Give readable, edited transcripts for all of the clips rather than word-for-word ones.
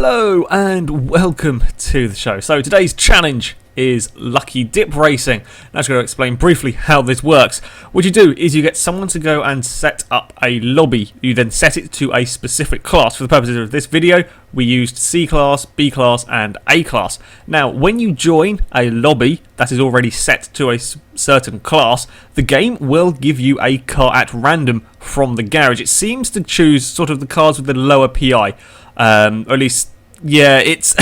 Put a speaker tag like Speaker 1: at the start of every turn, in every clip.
Speaker 1: Hello and welcome to the show. So today's challenge is Lucky Dip Racing. Now I'm just going to explain briefly how this works. What you do is you get someone to go and set up a lobby. You then set it to a specific class. For the purposes of this video, we used C class, B class and A class. Now when you join a lobby that is already set to a certain class, the game will give you a car at random from the garage. It seems to choose sort of the cars with the lower PI, or at least, yeah, it's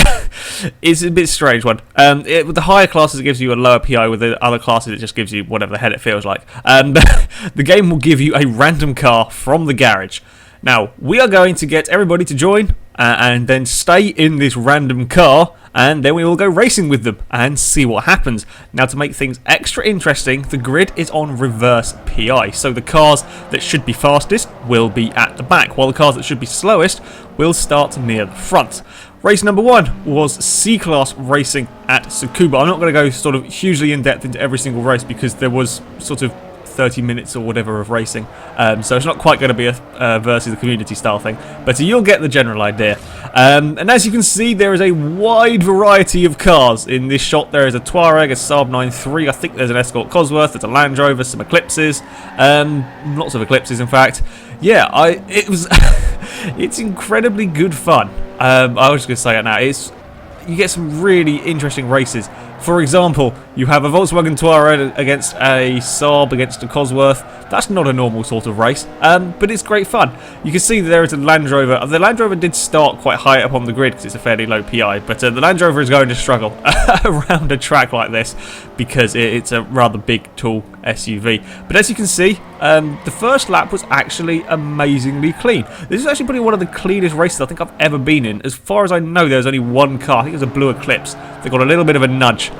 Speaker 1: it's a bit strange one. With the higher classes, it gives you a lower PI. With the other classes, it just gives you whatever the hell it feels like. The game will give you a random car from the garage. Now, we are going to get everybody to join and then stay in this random car, and then we will go racing with them and see what happens. Now, to make things extra interesting, the grid is on reverse PI, so the cars that should be fastest will be at the back, while the cars that should be slowest will start near the front. Race number 1 was C-Class racing at Tsukuba. I'm not going to go sort of hugely in-depth into every single race because there was sort of 30 minutes or whatever of racing, so it's not quite going to be a versus the community style thing, but you'll get the general idea. And as you can see, there is a wide variety of cars in this shot. There is a Touareg, a Saab 9-3, I think there's an Escort Cosworth, there's a Land Rover, some Eclipses, lots of Eclipses in fact. Yeah, it was it's incredibly good fun. I was just going to say it now, you get some really interesting races. For example, you have a Volkswagen Touareg against a Saab against a Cosworth. That's not a normal sort of race, but it's great fun. You can see there is a Land Rover. The Land Rover did start quite high up on the grid because it's a fairly low PI, but the Land Rover is going to struggle around a track like this because it's a rather big, tall SUV. But as you can see, the first lap was actually amazingly clean. This is actually probably one of the cleanest races I think I've ever been in. As far as I know, there's only one car. I think it was a blue Eclipse. They got a little bit of a nudge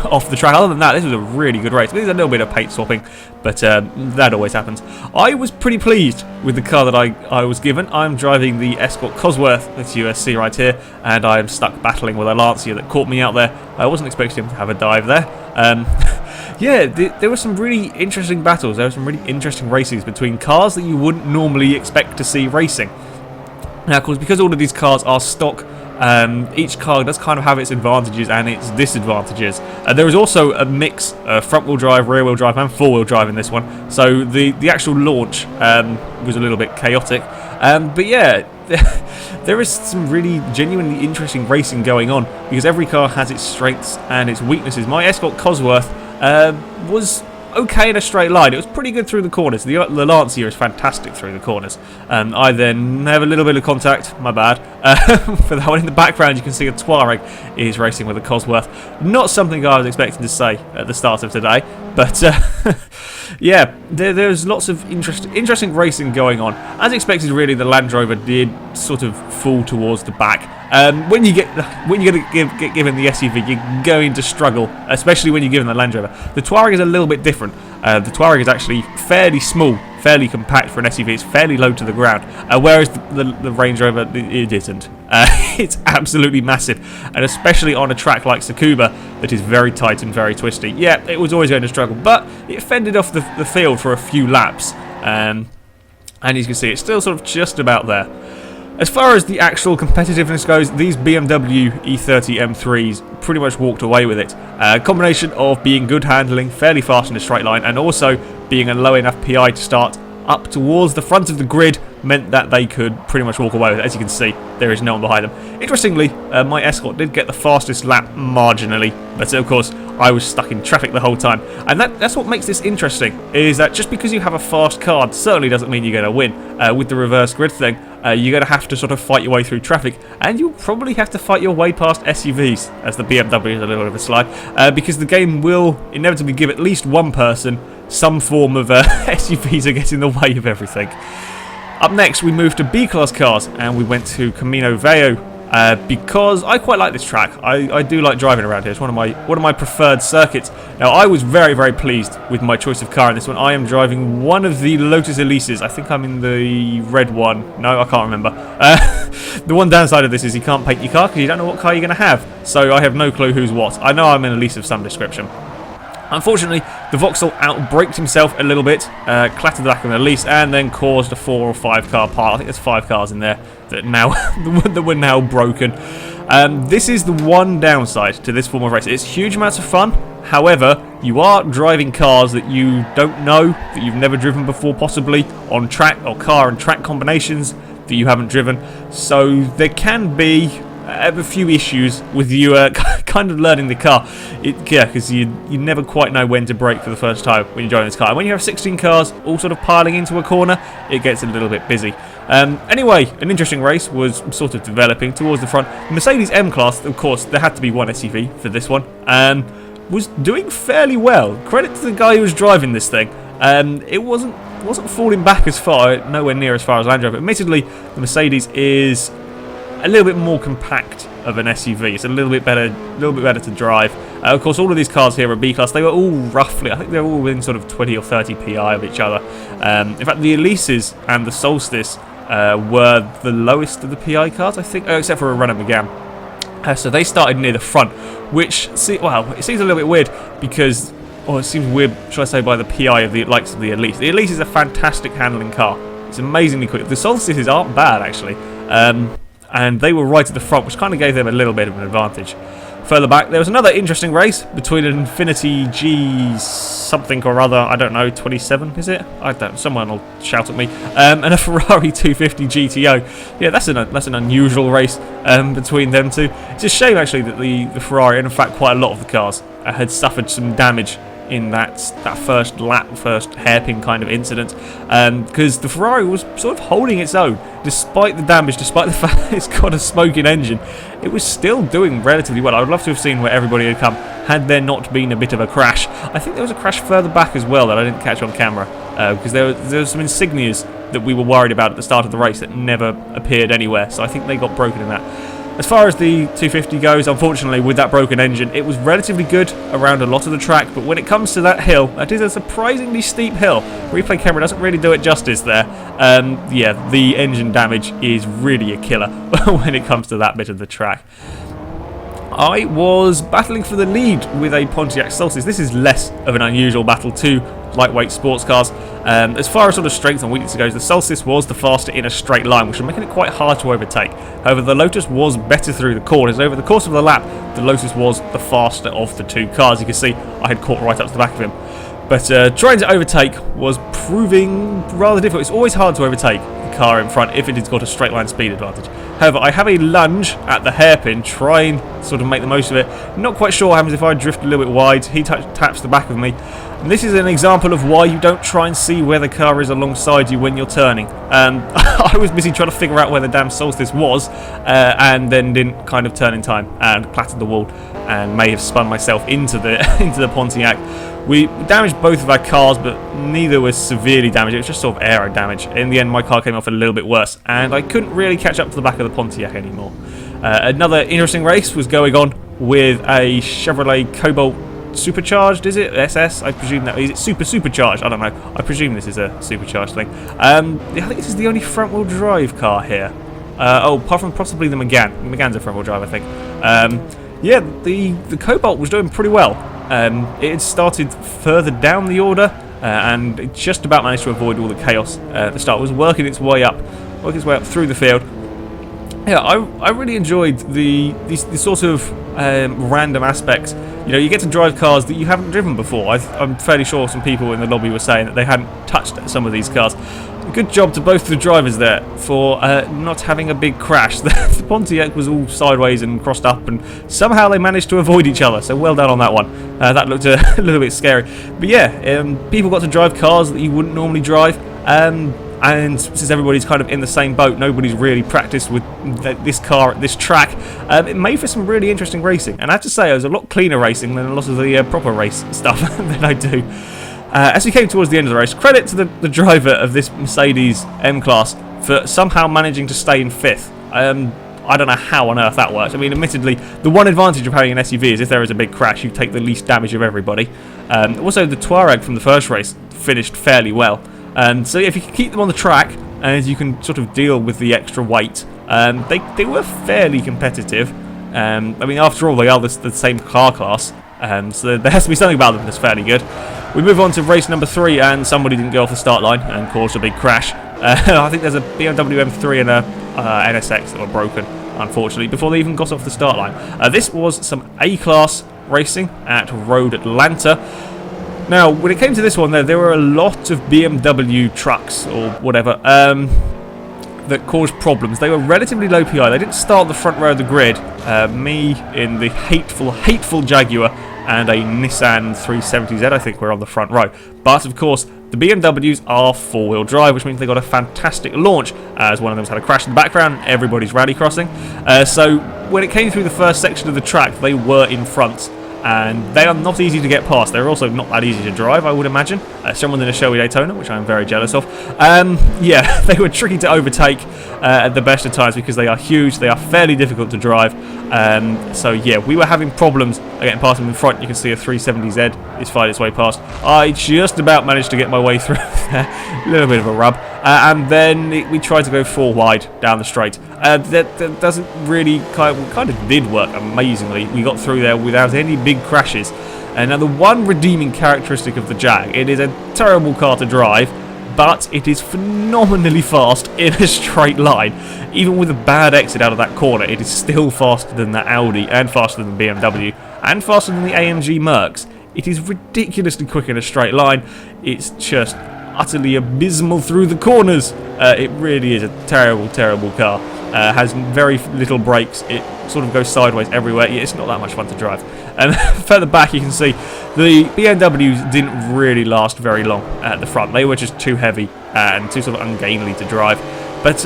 Speaker 1: off the track. Other than that, this was a really good race. There's a little bit of paint swapping, but that always happens. I was pretty pleased with the car that I was given. I'm driving the Escort Cosworth, that's USC right here, and I am stuck battling with a Lancia that caught me out there. I wasn't expecting him to have a dive there. Yeah, there were some really interesting battles. There were some really interesting races between cars that you wouldn't normally expect to see racing. Now, of course, because all of these cars are stock, each car does kind of have its advantages and its disadvantages. There is also a mix of front-wheel drive, rear-wheel drive and four-wheel drive in this one. So the actual launch was a little bit chaotic. But yeah, there is some really genuinely interesting racing going on because every car has its strengths and its weaknesses. My Escort Cosworth was okay in a straight line. It was pretty good through the corners. The Lancia is fantastic through the corners. I then have a little bit of contact, my bad. For that one in the background, you can see a Touareg is racing with a Cosworth. Not something I was expecting to say at the start of today, but yeah, there's lots of interesting racing going on. As expected, really, the Land Rover did sort of fall towards the back. When you get given the SUV, you're going to struggle, especially when you're given the Land Rover. The Touareg is a little bit different. The Touareg is actually fairly small, fairly compact for an SUV. It's fairly low to the ground, whereas the Range Rover, it isn't. It's absolutely massive, and especially on a track like Tsukuba that is very tight and very twisty. Yeah, it was always going to struggle, but it fended off the field for a few laps, and as you can see, it's still sort of just about there. As far as the actual competitiveness goes, these BMW E30 M3s pretty much walked away with it. A combination of being good handling, fairly fast in a straight line, and also being a low enough PI to start up towards the front of the grid meant that they could pretty much walk away with it. As you can see, there is no one behind them. Interestingly, my Escort did get the fastest lap marginally, but of course, I was stuck in traffic the whole time. And that's what makes this interesting, is that just because you have a fast car certainly doesn't mean you're going to win. With the reverse grid thing, you're going to have to sort of fight your way through traffic, and you'll probably have to fight your way past SUVs, as the BMW is a little bit of a slide, because the game will inevitably give at least one person some form of SUVs are getting in the way of everything. Up next, we moved to B-Class cars, and we went to Camino because I quite like this track. I do like driving around here. It's one of my preferred circuits. Now, I was very, very pleased with my choice of car in this one. I am driving one of the Lotus Elises. I think I'm in the red one. No, I can't remember. The one downside of this is you can't paint your car because you don't know what car you're going to have. So I have no clue who's what. I know I'm in a Elise of some description. Unfortunately, the Vauxhall outbraked himself a little bit, clattered the back of the Elise, and then caused a 4 or 5 car pile. I think there's 5 cars in there that now that were now broken. This is the one downside to this form of race. It's huge amounts of fun. However, you are driving cars that you don't know, that you've never driven before, possibly on track or car and track combinations that you haven't driven. So there can be a few issues with you kind of learning the car. Yeah, because you never quite know when to brake for the first time when you're driving this car. And when you have 16 cars all sort of piling into a corner, it gets a little bit busy. Anyway, an interesting race was sort of developing towards the front. The Mercedes M-Class, of course, there had to be one SUV for this one, was doing fairly well. Credit to the guy who was driving this thing. It wasn't falling back as far, nowhere near as far as Land Rover. Admittedly, the Mercedes is a little bit more compact of an SUV. It's a little bit better to drive. Of course, all of these cars here are B-Class. They were all roughly, I think they're all within sort of 20 or 30 PI of each other. In fact, the Elises and the Solstice were the lowest of the PI cars, I think, except for a Renault Megane. So they started near the front, which, well, it seems a little bit weird because, or it seems weird, should I say, by the PI of the likes of the Elise. The Elise is a fantastic handling car. It's amazingly quick. The Solstices aren't bad, actually. And they were right at the front, which kind of gave them a little bit of an advantage. Further back, there was another interesting race between an Infiniti G something or other, I don't know, 27, is it? I don't, someone will shout at me. And a Ferrari 250 GTO. Yeah, that's an unusual race between them two. It's a shame, actually, that the Ferrari, and in fact quite a lot of the cars, had suffered some damage in that first lap, first hairpin kind of incident, because the Ferrari was sort of holding its own despite the damage, despite the fact that it's got a smoking engine. It was still doing relatively well. I would love to have seen where everybody had come had there not been a bit of a crash. I think there was a crash further back as well that I didn't catch on camera, because there were some insignias that we were worried about at the start of the race that never appeared anywhere, so I think they got broken in that. As far as the 250 goes, unfortunately, with that broken engine, it was relatively good around a lot of the track, but when it comes to that hill, that is a surprisingly steep hill. Replay camera doesn't really do it justice there. Yeah, the engine damage is really a killer when it comes to that bit of the track. I was battling for the lead with a Pontiac Solstice. This is less of an unusual battle to lightweight sports cars. As far as sort of strength and weakness goes, the Solstice was the faster in a straight line, which was making it quite hard to overtake. However, the Lotus was better through the corners. Over the course of the lap, the Lotus was the faster of the two cars. You can see I had caught right up to the back of him. But trying to overtake was proving rather difficult. It's always hard to overtake the car in front if it has got a straight line speed advantage. However, I have a lunge at the hairpin, trying to sort of make the most of it. Not quite sure what happens if I drift a little bit wide. He taps the back of me. And this is an example of why you don't try and see where the car is alongside you when you're turning. I was busy trying to figure out where the damn Solstice was, and then didn't kind of turn in time and clattered the wall and may have spun myself into the Pontiac. We damaged both of our cars, but neither was severely damaged. It was just sort of aero damage. In the end, my car came off a little bit worse, and I couldn't really catch up to the back of the Pontiac anymore. Another interesting race was going on with a Chevrolet Cobalt Supercharged, is it? SS? I presume that is it supercharged? I don't know. I presume this is a supercharged thing. I think this is the only front-wheel drive car here. Oh, apart from possibly the Megane. The Megane's a front-wheel drive, I think. Yeah, the Cobalt was doing pretty well. It had started further down the order, and it just about managed to avoid all the chaos at the start. It was working its way up through the field. Yeah, I really enjoyed the sort of random aspects. You know, you get to drive cars that you haven't driven before. I'm fairly sure some people in the lobby were saying that they hadn't touched some of these cars. Good job to both the drivers there for not having a big crash. The Pontiac was all sideways and crossed up, and somehow they managed to avoid each other, so well done on that one. That looked a little bit scary. But yeah, people got to drive cars that you wouldn't normally drive, and since everybody's kind of in the same boat, nobody's really practiced with this car at this track. It made for some really interesting racing, and I have to say it was a lot cleaner racing than a lot of the proper race stuff that I do. As we came towards the end of the race, credit to the driver of this Mercedes M-Class for somehow managing to stay in 5th. I don't know how on earth that works. I mean, admittedly, the one advantage of having an SUV is if there is a big crash, you take the least damage of everybody. Also, the Touareg from the first race finished fairly well. So if you can keep them on the track, and you can sort of deal with the extra weight, they were fairly competitive. I mean, after all, they are the same car class. So there has to be something about them that's fairly good. We move on to race number 3, and somebody didn't go off the start line and caused a big crash. I think there's a BMW M3 and a NSX that were broken, unfortunately, before they even got off the start line. This was some A-class racing at Road Atlanta. Now, when it came to this one, there were a lot of BMW trucks, or whatever, that caused problems. They were relatively low PI. They didn't start the front row of the grid. Me in the hateful Jaguar and a Nissan 370Z, I think, were on the front row. But, of course, the BMWs are four-wheel drive, which means they got a fantastic launch, as one of them's had a crash in the background, and everybody's rally crossing. So, when it came through the first section of the track, they were in front. And they are not easy to get past. They're also not that easy to drive, I would imagine. Someone in a Shelby Daytona, which I'm very jealous of. Yeah, they were tricky to overtake at the best of times because they are huge. They are fairly difficult to drive. So yeah, we were having problems getting past them in front. You can see a 370Z is fighting its way past. I just about managed to get my way through there. A little bit of a rub. And then we tried to go 4 wide down the straight. That doesn't really kind of did work amazingly. We got through there without any big crashes. Now the one redeeming characteristic of the Jag, it is a terrible car to drive, but it is phenomenally fast in a straight line. Even with a bad exit out of that corner, it is still faster than the Audi, and faster than the BMW, and faster than the AMG Mercs. It is ridiculously quick in a straight line. It's just utterly abysmal through the corners. It really is a terrible, terrible car. Has very little brakes. It sort of goes sideways everywhere. It's not that much fun to drive. And further back, you can see the BMWs didn't really last very long at the front. They were just too heavy and too sort of ungainly to drive. But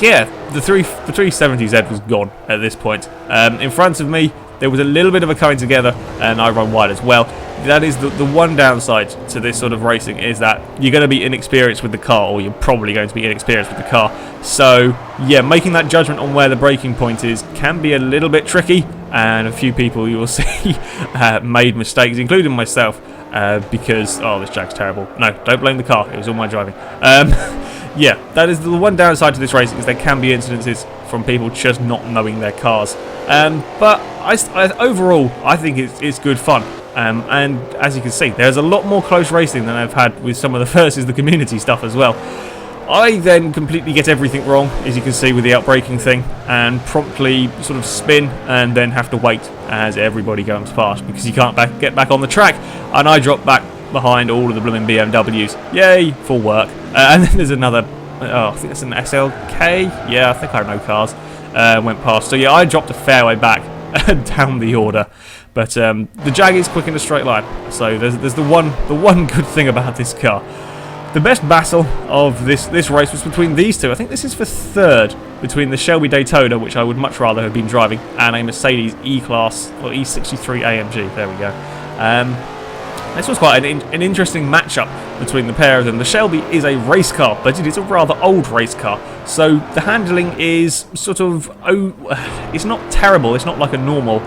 Speaker 1: yeah, the 370Z was gone at this point. In front of me, there was a little bit of a coming together, and I run wide as well. That is the one downside to this sort of racing, is that you're going to be inexperienced with the car, or you're probably going to be inexperienced with the car. So yeah, making that judgment on where the braking point is can be a little bit tricky, and a few people you will see made mistakes, including myself, because, oh, this Jag's terrible. No, don't blame the car, it was all my driving. Yeah, that is the one downside to this racing, is there can be incidences from people just not knowing their cars. But overall, I think it's good fun. And as you can see, there's a lot more close racing than I've had with some of the versus the community stuff as well. I then completely get everything wrong, as you can see with the outbraking thing, and promptly sort of spin and then have to wait as everybody comes past because you can't get back on the track, and I drop back behind all of the blooming BMWs. Yay, for work. And then there's another, I think that's an SLK. Yeah, I think I know cars. Went past. So yeah, I dropped a fair way back down the order. But the Jag is quick in a straight line. So there's the one good thing about this car. The best battle of this race was between these two. I think this is for third, between the Shelby Daytona, which I would much rather have been driving, and a Mercedes E-Class, or E63 AMG. There we go. This was quite an interesting matchup between the pair of them. The Shelby is a race car, but it is a rather old race car. So the handling is sort of, it's not terrible. It's not like a normal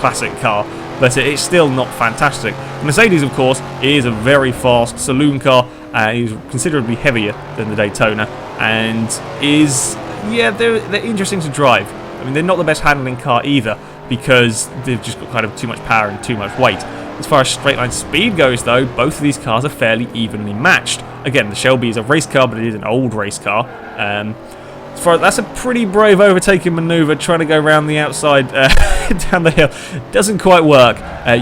Speaker 1: classic car, but it's still not fantastic. Mercedes, of course, is a very fast saloon car. Is considerably heavier than the Daytona, and is, yeah, they're interesting to drive. I mean, they're not the best handling car either, because they've just got kind of too much power and too much weight. As far as straight line speed goes, though, both of these cars are fairly evenly matched. Again, the Shelby is a race car, but it is an old race car. That's a pretty brave overtaking manoeuvre, trying to go around the outside down the hill. Doesn't quite work.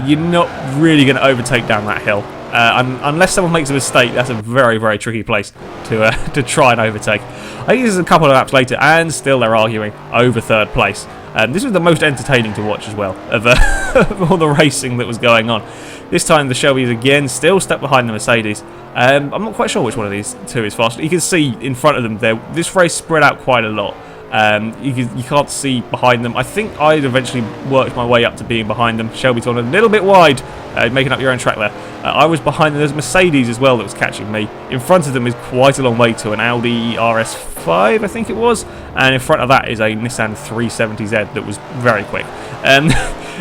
Speaker 1: You're not really going to overtake down that hill. Unless someone makes a mistake, that's a very, very tricky place to try and overtake. I think this is a couple of laps later, and still they're arguing over third place. This was the most entertaining to watch as well, of all the racing that was going on. This time the Shelby is again still stuck behind the Mercedes. I'm not quite sure which one of these two is faster. You can see in front of them there, this race spread out quite a lot. You can't see behind them. I think I'd eventually worked my way up to being behind them. Shelby's on a little bit wide, making up your own track there. I was behind them. There's Mercedes as well that was catching me. In front of them is quite a long way to an Audi RS5, I think it was. And in front of that is a Nissan 370Z that was very quick.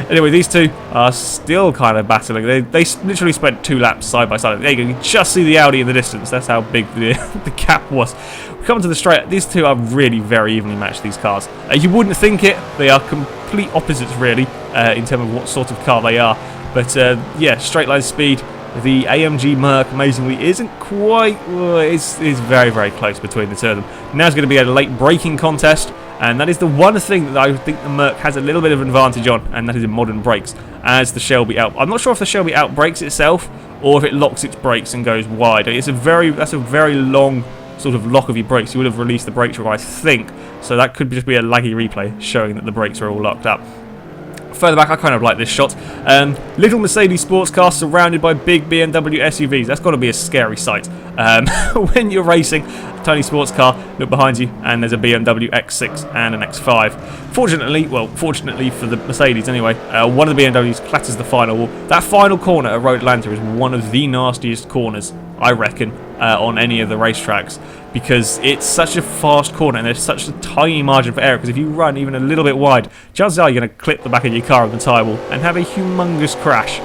Speaker 1: Anyway, these two are still kind of battling. They literally spent 2 laps side by side. There you go. You can just see the Audi in the distance. That's how big the gap was. We come to the straight. These two are really very evenly matched, these cars. You wouldn't think it. They are complete opposites, really, in terms of what sort of car they are. But, yeah, straight line speed. The AMG Merc, amazingly, isn't quite... is very, very close between the two of them. Now it's going to be a late braking contest, and that is the one thing that I think the Merc has a little bit of an advantage on, and that is in modern brakes, as the Shelby out... I'm not sure if the Shelby outbrakes itself, or if it locks its brakes and goes wide. That's a very long sort of lock of your brakes. You would have released the brake trigger, I think, so that could just be a laggy replay showing that the brakes are all locked up. Further back, I kind of like this shot. Little Mercedes sports car surrounded by big BMW SUVs. That's got to be a scary sight. When you're racing, a tiny sports car, look behind you, and there's a BMW X6 and an X5. Fortunately for the Mercedes anyway, one of the BMWs clatters the final wall. That final corner at Road Atlanta is one of the nastiest corners, I reckon, on any of the racetracks, because it's such a fast corner and there's such a tiny margin for error, because if you run even a little bit wide, chances are you're going to clip the back of your car on the tyre wall and have a humongous crash.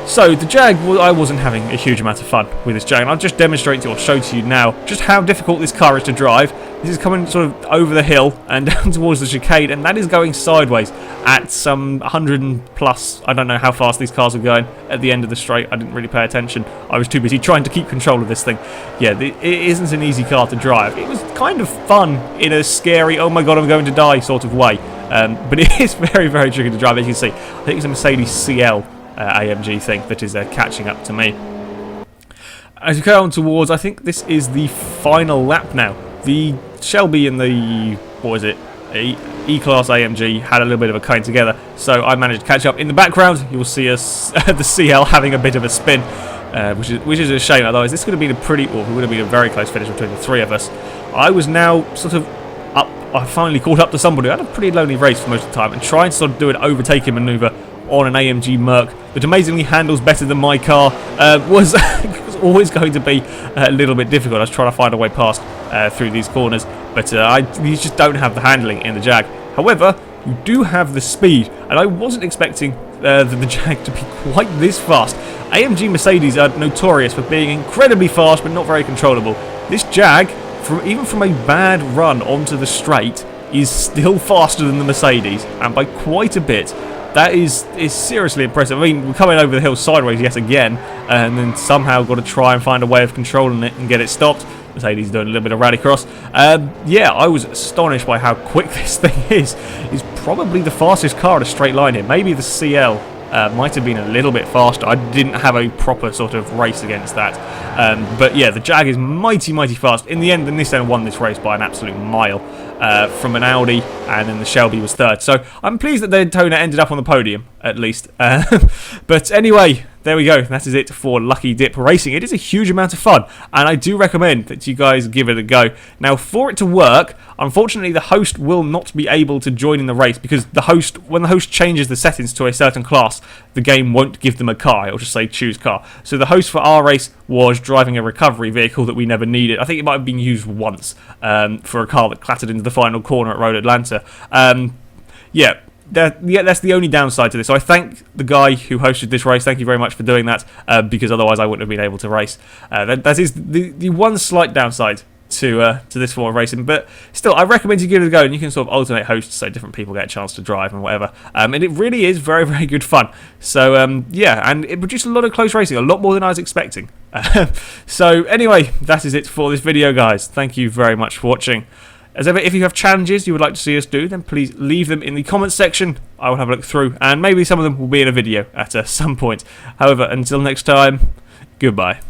Speaker 1: So the Jag, I wasn't having a huge amount of fun with this Jag, and I'll just demonstrate or show to you now just how difficult this car is to drive. This is coming sort of over the hill and down towards the chicane, and that is going sideways at some 100 and plus. I don't know how fast these cars are going at the end of the straight. I didn't really pay attention. I was too busy trying to keep control of this thing. Yeah, it isn't an easy car to drive. It was kind of fun in a scary, oh my god, I'm going to die sort of way. But it is very, very tricky to drive, as you can see. I think it's a Mercedes CL AMG thing that is catching up to me. As you go on towards, I think this is the final lap now. The Shelby and the, what was it, E-Class AMG had a little bit of a kind together, so I managed to catch up. In the background, you'll see us the CL having a bit of a spin, which is a shame. Otherwise, this could have been a pretty, or it would have been a very close finish between the three of us. I was now sort of up. I finally caught up to somebody. I had a pretty lonely race for most of the time, and trying to sort of do an overtaking manoeuvre on an AMG Merc that amazingly handles better than my car was always going to be a little bit difficult. I was trying to find a way past through these corners, but you just don't have the handling in the Jag. However, you do have the speed, and I wasn't expecting the Jag to be quite this fast. AMG Mercedes are notorious for being incredibly fast but not very controllable. This Jag, even from a bad run onto the straight, is still faster than the Mercedes, and by quite a bit. That is seriously impressive. I mean, we're coming over the hill sideways yet again, and then somehow got to try and find a way of controlling it and get it stopped. Mercedes doing a little bit of rallycross. Yeah, I was astonished by how quick this thing is. It's probably the fastest car in a straight line here. Maybe the CL might have been a little bit faster. I didn't have a proper sort of race against that. But yeah, the Jag is mighty, mighty fast. In the end, the Nissan won this race by an absolute mile. From an Audi, and then the Shelby was third. So I'm pleased that the Daytona ended up on the podium, at least. But anyway, there we go. That is it for Lucky Dip Racing. It is a huge amount of fun, and I do recommend that you guys give it a go. Now, for it to work, unfortunately, the host will not be able to join in the race, because when the host changes the settings to a certain class, the game won't give them a car. It'll just say choose car. So the host for our race was driving a recovery vehicle that we never needed. I think it might have been used once for a car that clattered into the final corner at Road Atlanta. Yeah, that's the only downside to this. So I thank the guy who hosted this race. Thank you very much for doing that, because otherwise I wouldn't have been able to race. That is the one slight downside to this form of racing, but still, I recommend you give it a go, and you can sort of alternate hosts so different people get a chance to drive and whatever. And it really is very, very good fun. So yeah, and it produced a lot of close racing, a lot more than I was expecting. So anyway, that is it for this video, guys. Thank you very much for watching. As ever, if you have challenges you would like to see us do, then please leave them in the comments section. I will have a look through, and maybe some of them will be in a video at some point. However, until next time, goodbye.